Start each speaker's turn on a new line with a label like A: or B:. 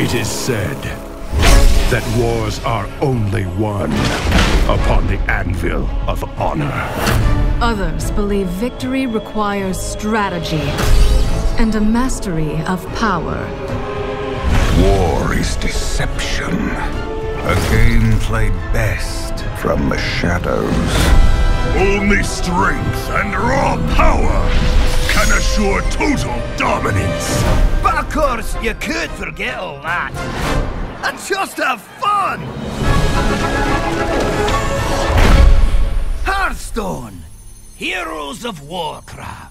A: It is said that wars are only won upon the anvil of honor.
B: Others believe victory requires strategy and a mastery of power.
C: War is deception. A game played best from the shadows.
A: Only strength and raw power can assure total dominance.
D: But of course, you could forget all that and just have fun! Hearthstone, Heroes of Warcraft.